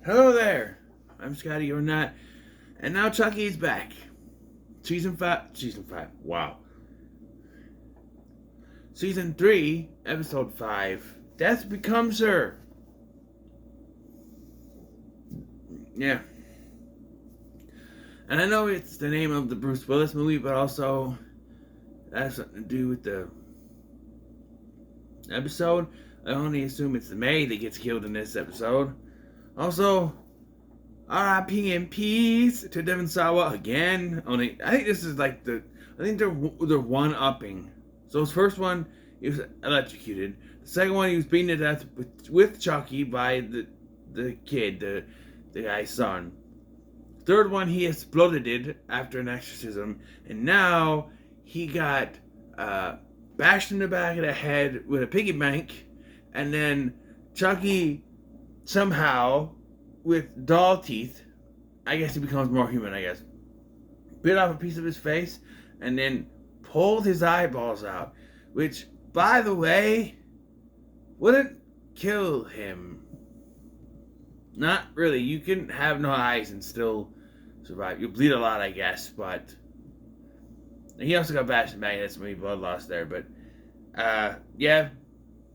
Hello there. I'm Scotty, you're not. And now Chucky's back. Season 5. Season 5. Wow. Season 3, Episode 5. Death Becomes Her. Yeah. And I know it's the name of the Bruce Willis movie, but also that has something to do with the episode. I only assume it's the maid that gets killed in this episode. Also, R.I.P. in peace to Devon Sawa again. Only I think this is like they're one-upping. So his first one, he was electrocuted. The second one, he was beaten to death with Chucky by the kid, the guy's son. Third one, he exploded after an exorcism, and now he got bashed in the back of the head with a piggy bank, and then Chucky somehow, with doll teeth, I guess he becomes more human, I guess, bit off a piece of his face, and then pulled his eyeballs out, which, by the way, wouldn't kill him. Not really. You can have no eyes and still survive. You bleed a lot, I guess, but he also got bashed in the back. That's maybe blood loss there, but yeah,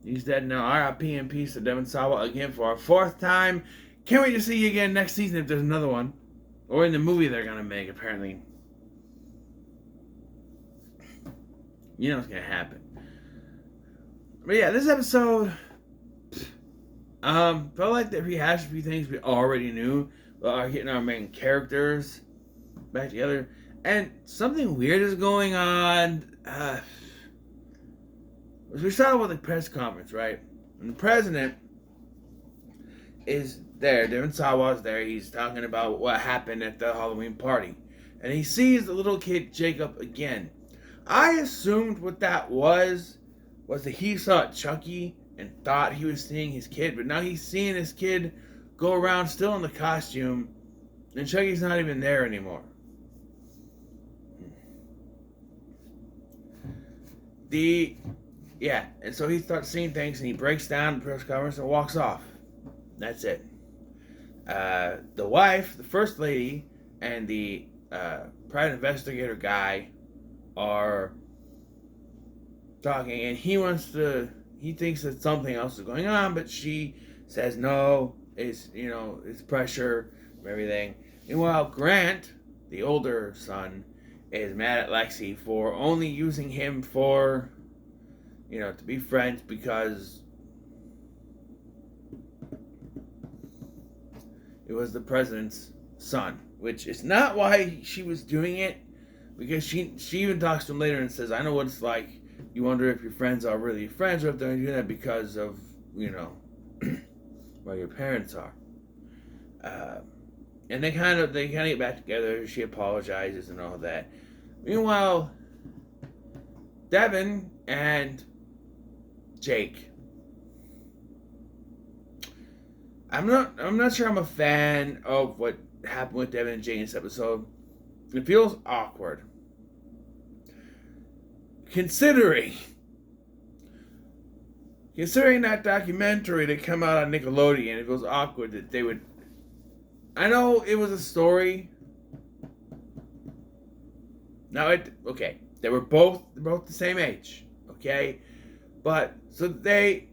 he's dead now. R.I.P. in peace to Devon Sawa again for a fourth time. Can't wait to see you again next season if there's another one, or in the movie they're gonna make. Apparently, you know what's gonna happen. But yeah, this episode felt like they rehashed a few things we already knew, but are getting our main characters back together, and something weird is going on. We started with the press conference, right? And the president is there. Devon Sawa's there. He's talking about what happened at the Halloween party, and he sees the little kid Jacob again. I assumed what that was that he saw Chucky and thought he was seeing his kid, but now he's seeing his kid go around still in the costume, and Chucky's not even there anymore. And so he starts seeing things, and he breaks down the press conference and walks off. That's it. The wife, the first lady, and the private investigator guy are talking, and he thinks that something else is going on, but she says no, it's pressure from everything. Meanwhile, Grant, the older son, is mad at Lexi for only using him for, to be friends because it was the president's son, which is not why she was doing it, because she even talks to him later and says, I know what it's like. You wonder if your friends are really friends or if they're doing that because of, where your parents are. And they kind of get back together. She apologizes and all that. Meanwhile, Devon and Jake. I'm not sure I'm a fan of what happened with Devon and Jake in this episode. It feels awkward. Considering that documentary that came out on Nickelodeon, it feels awkward that they would. I know it was a story. They were both the same age, okay, but so they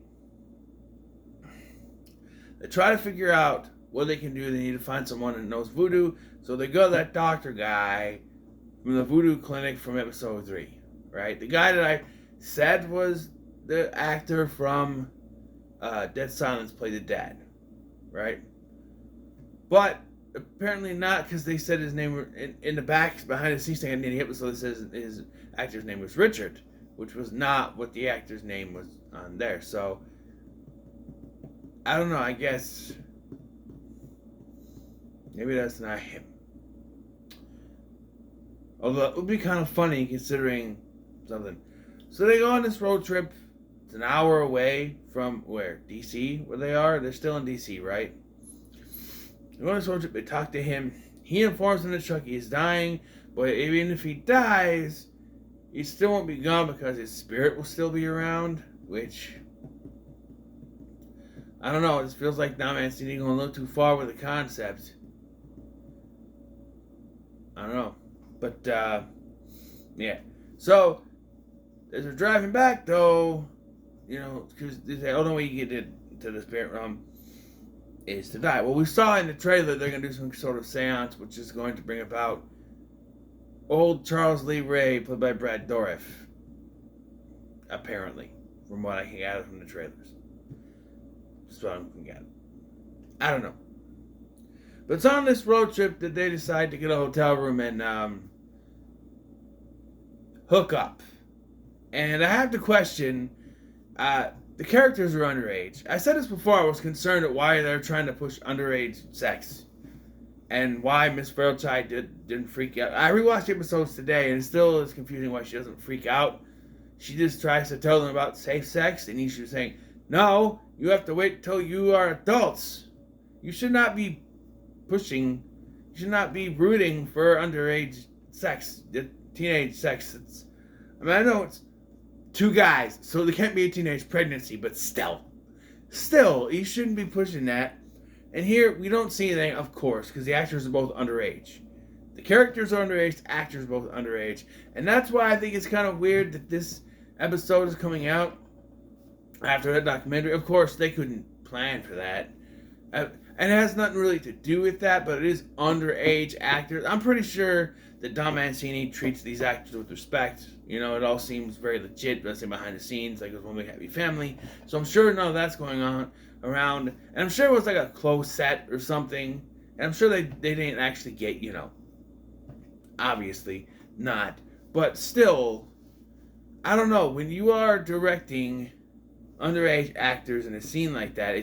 try to figure out what they can do. They need to find someone that knows voodoo, so they go to that doctor guy from the voodoo clinic from episode 3. Right, the guy that I said was the actor from Dead Silence played the dad, right? But apparently not, because they said his name in the back behind the scenes thing in the episode. It says his actor's name was Richard, which was not what the actor's name was on there. So I don't know. I guess maybe that's not him. Although it would be kind of funny considering something. So they go on this road trip. It's an hour away from where? DC, where they are? They're still in DC, right? They go on this road trip. They talk to him. He informs them that Chucky is dying, but even if he dies, he still won't be gone because his spirit will still be around, which I don't know. It just feels like Don Mancini going a little too far with the concept. I don't know. But, yeah. So, as we're driving back, though, because they say, oh, the way you get to the spirit realm is to die. Well, we saw in the trailer they're going to do some sort of seance, which is going to bring about old Charles Lee Ray, played by Brad Dourif. Apparently, from what I can gather from the trailers. That's what I can gather. I don't know. But it's on this road trip that they decide to get a hotel room and hook up. And I have to question, the characters are underage. I said this before, I was concerned at why they're trying to push underage sex. And why Miss Fairchild didn't freak out. I rewatched episodes today, and it still is confusing why she doesn't freak out. She just tries to tell them about safe sex, and he's saying, no, you have to wait till you are adults. You should not be you should not be rooting for underage sex, teenage sex. I know it's two guys, so there can't be a teenage pregnancy, but still, you shouldn't be pushing that. And here, we don't see anything, of course, because the actors are both underage. The characters are underage, the actors are both underage. And that's why I think it's kind of weird that this episode is coming out after that documentary. Of course, they couldn't plan for that. And it has nothing really to do with that, but it is underage actors. I'm pretty sure that Don Mancini treats these actors with respect. It all seems very legit, let's say behind the scenes, like it was One Big Happy Family. So I'm sure none of that's going on around. And I'm sure it was like a closed set or something. And I'm sure they didn't actually get, obviously not. But still, I don't know. When you are directing underage actors in a scene like that,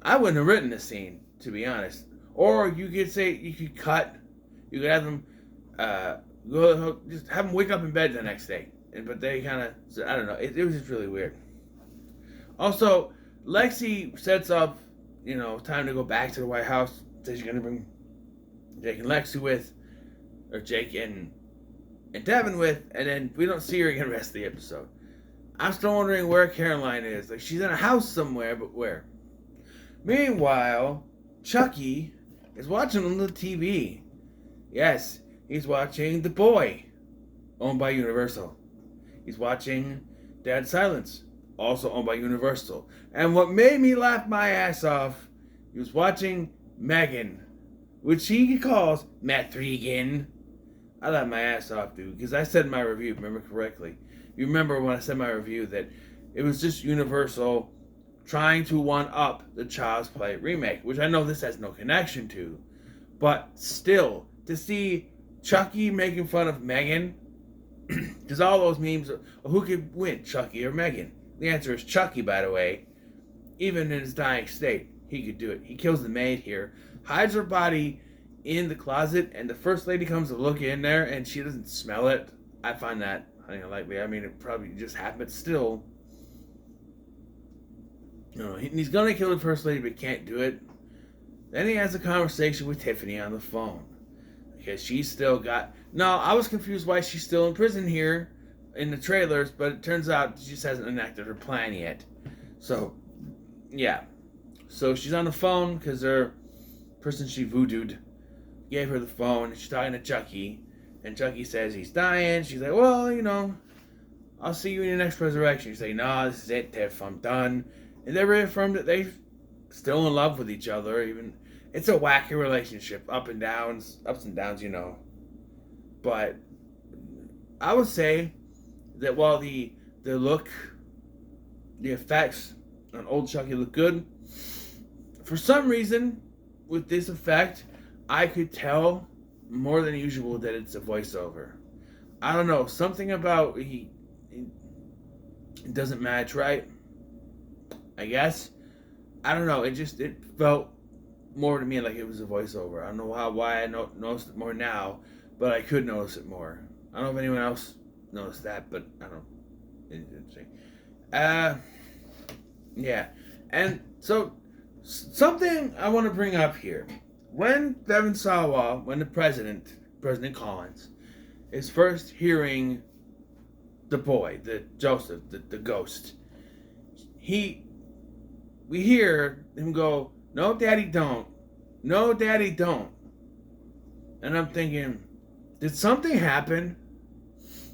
I wouldn't have written the scene, to be honest. Or you could cut. You could have them just have them wake up in bed the next day. But they kind of, I don't know. It was just really weird. Also, Lexi sets up, time to go back to the White House. Says she's going to bring Jake and Lexi with, or Jake and Devin with, and then we don't see her again the rest of the episode. I'm still wondering where Caroline is. Like, she's in a house somewhere, but where? Meanwhile, Chucky is watching on the TV. Yes, he's watching The Boy, owned by Universal. He's watching Dead Silence, also owned by Universal. And what made me laugh my ass off, he was watching Megan, which he calls Matrigan. I laughed my ass off, dude, because I said in my review, remember correctly. You remember when I said in my review that it was just Universal trying to one-up the Child's Play remake, which I know this has no connection to. But still, to see Chucky making fun of Megan, because all those memes are, who could win, Chucky or Megan? The answer is Chucky, by the way. Even in his dying state, he could do it. He kills the maid here, hides her body in the closet, and the first lady comes to look in there, and she doesn't smell it. I find that unlikely. I mean, it probably just happened, but still. He's going to kill the first lady, but can't do it. Then he has a conversation with Tiffany on the phone. Because she's still got... No, I was confused why she's still in prison here in the trailers, but it turns out she just hasn't enacted her plan yet. So, yeah. So she's on the phone because her person she voodooed gave her the phone. She's talking to Chucky. And Chucky says he's dying. She's like, well, I'll see you in your next resurrection. She's like, no, this is it, Tiff. I'm done. And they reaffirmed that they're still in love with each other. Even it's a wacky relationship, ups and downs, But I would say that while the look, the effects on old Chucky look good, for some reason, with this effect, I could tell more than usual that it's a voiceover. I don't know, something about it doesn't match right. I guess. I don't know. It felt more to me like it was a voiceover. I don't know why I noticed it more now, but I could notice it more. I don't know if anyone else noticed that, but I don't. It's interesting. Yeah. And so, something I want to bring up here. When Devin Sawa, when President Collins, is first hearing the boy, the Joseph, the ghost, he we hear him go, "No, Daddy, don't. No, Daddy, don't." And I'm thinking, did something happen?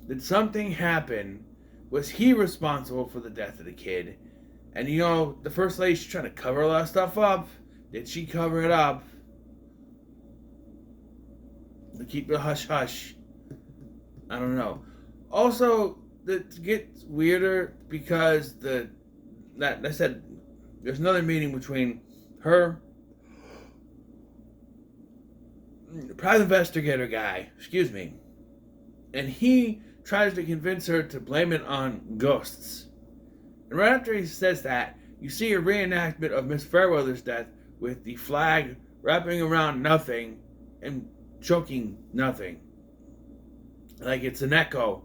Did something happen? Was he responsible for the death of the kid? And the first lady, she's trying to cover a lot of stuff up. Did she cover it up? To keep it hush hush. I don't know. Also, it gets weirder because I said there's another meeting between her, the private investigator guy, and he tries to convince her to blame it on ghosts. And right after he says that, you see a reenactment of Miss Fairweather's death with the flag wrapping around nothing and choking nothing. Like it's an echo,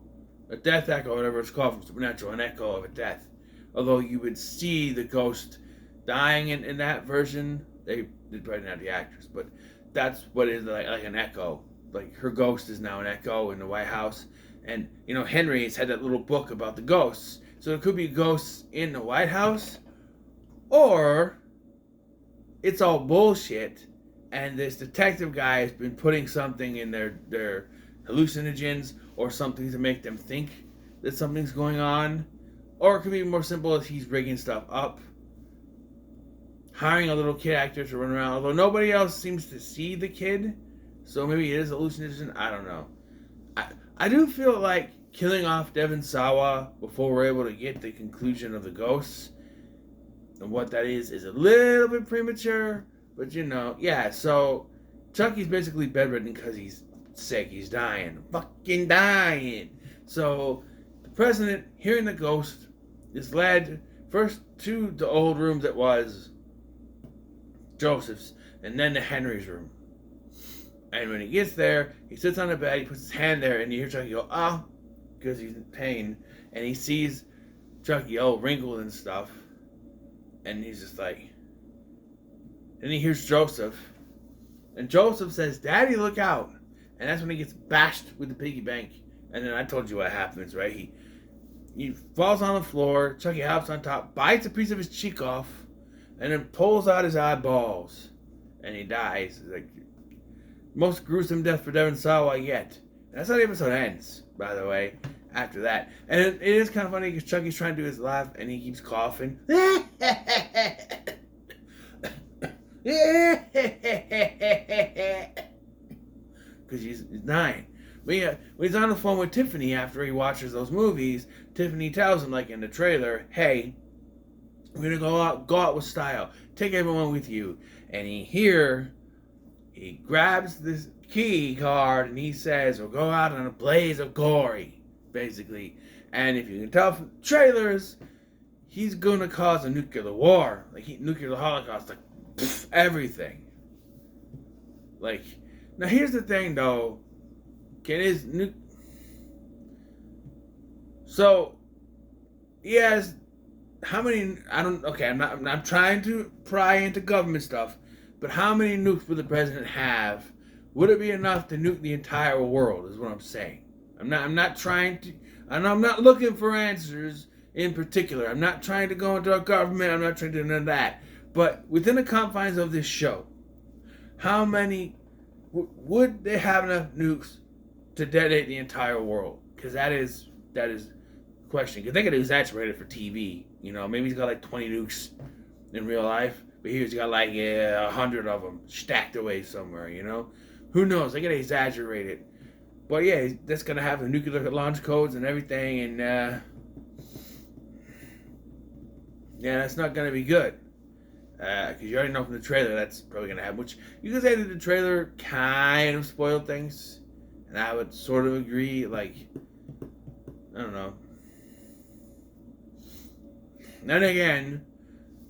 a death echo, whatever it's called from Supernatural, an echo of a death. Although you would see the ghost dying in that version. They probably didn't have the actress, but that's what it is, like an echo. Like her ghost is now an echo in the White House. And, Henry's had that little book about the ghosts. So it could be ghosts in the White House, or it's all bullshit, and this detective guy has been putting something in their hallucinogens or something to make them think that something's going on. Or it could be more simple as he's rigging stuff up, hiring a little kid actor to run around, although nobody else seems to see the kid, so maybe it is hallucination. I don't know. I do feel like killing off Devon Sawa before we're able to get the conclusion of the ghosts and what that is a little bit premature, but yeah, so Chucky's basically bedridden because he's sick, he's dying, fucking dying. So the president, hearing the ghost, is led first to the old room that was Joseph's, and then to Henry's room. And when he gets there, he sits on the bed, he puts his hand there, and you hear Chucky go, "Ah," because he's in pain, and he sees Chucky all wrinkled and stuff, and he's just like, and he hears Joseph, and Joseph says, "Daddy, look out," and that's when he gets bashed with the piggy bank, and then I told you what happens, right? He falls on the floor, Chucky hops on top, bites a piece of his cheek off, and then pulls out his eyeballs, and he dies. Like, most gruesome death for Devon Sawa yet. And that's how the episode ends, by the way, after that. And it is kind of funny because Chucky's trying to do his laugh and he keeps coughing. Because he's dying. When he's on the phone with Tiffany after he watches those movies, Tiffany tells him, like in the trailer, "Hey, we're going to go out with style. Take everyone with you." And he grabs this key card and he says, "We'll go out on a blaze of glory," basically. And if you can tell from the trailers, he's going to cause a nuclear war. Like, nuclear holocaust. Like, everything. Like, now here's the thing, though. So, yes, how many, I'm not trying to pry into government stuff, but how many nukes would the president have? Would it be enough to nuke the entire world, is what I'm saying. I'm not trying to, and I'm not looking for answers in particular. I'm not trying to go into a government, I'm not trying to do none of that. But within the confines of this show, how many, would they have enough nukes to detonate the entire world? Because that is the question. Because they could exaggerate it for TV. Maybe he's got like 20 nukes in real life. But here's got like 100 of them stacked away somewhere, Who knows? They gotta exaggerate it. But yeah, that's gonna have the nuclear launch codes and everything, and yeah, that's not gonna be good. Because you already know from the trailer that's probably gonna happen. Which you could say that the trailer kind of spoiled things, and I would sort of agree. Like, I don't know. Then again,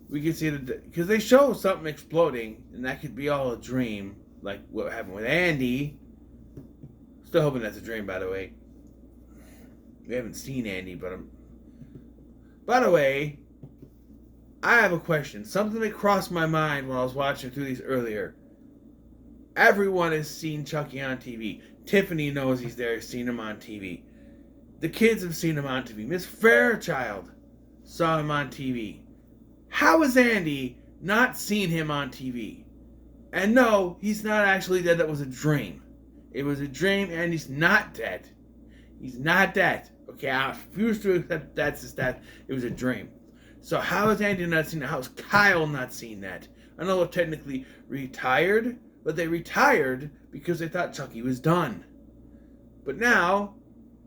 we can see that because they show something exploding, and that could be all a dream, like what happened with Andy. Still hoping that's a dream, by the way. We haven't seen Andy, but by the way, I have a question. Something that crossed my mind when I was watching through these earlier. Everyone has seen Chucky on TV. Tiffany knows he's there, seen him on TV. The kids have seen him on TV. Miss Fairchild saw him on TV. How is Andy not seen him on TV? And no, he's not actually dead. That was a dream. It was a dream, and he's not dead. He's not dead. Okay, I refuse to accept that's his death. It was a dream. So how is Andy not seen that? How is Kyle not seen that? I know they're technically retired, but they retired because they thought Chucky was done. But now,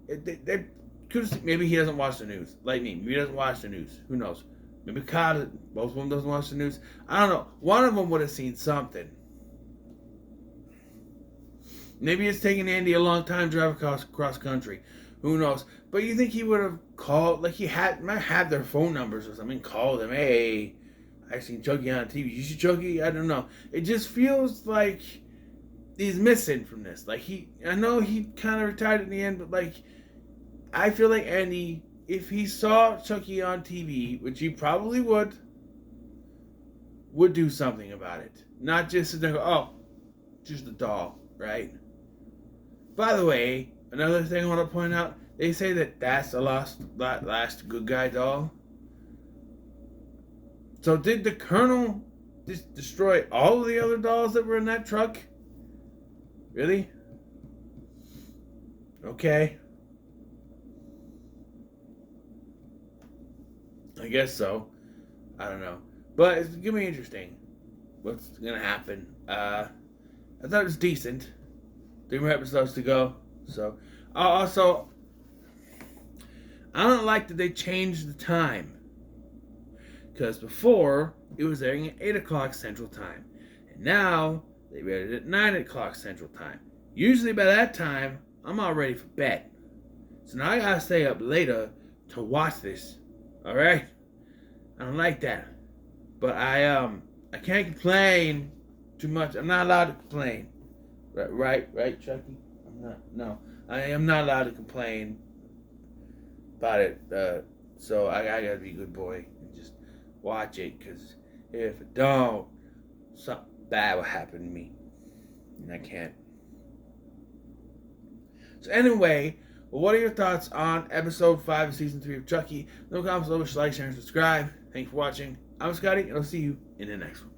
they could, maybe he doesn't watch the news. Like me. Maybe he doesn't watch the news. Who knows? Maybe Kyle, both of them doesn't watch the news. I don't know. One of them would have seen something. Maybe it's taken Andy a long time to drive across country. Who knows? But you think he would have called, like might have their phone numbers or something, called them, hey, I seen Chucky on TV. You see Chucky? I don't know. It just feels like he's missing from this. Like I know he kind of retired in the end, but like, I feel like Andy, if he saw Chucky on TV, which he probably would do something about it. Not just sit there and go, oh, just a doll, right? By the way, another thing I want to point out, they say that's the last good guy doll. So did the Colonel just destroy all of the other dolls that were in that truck? Really? Okay. I guess so. I don't know. But it's going to be interesting what's going to happen. I thought it was decent. 3 more episodes to go. So, also, I don't like that they changed the time. Because before, it was airing at 8 o'clock Central Time. And now, they aired it at 9 o'clock Central Time. Usually by that time, I'm all ready for bed. So now I gotta stay up later to watch this. Alright? I don't like that. But I can't complain too much. I'm not allowed to complain. Right, Chucky? I am not allowed to complain about it. So I gotta be a good boy and just watch it, because if I don't, something bad will happen to me. And I can't. So anyway, what are your thoughts on episode 5 of season 3 of Chucky? No comments below, like, share, and subscribe. Thanks for watching. I'm Scotty, and I'll see you in the next one.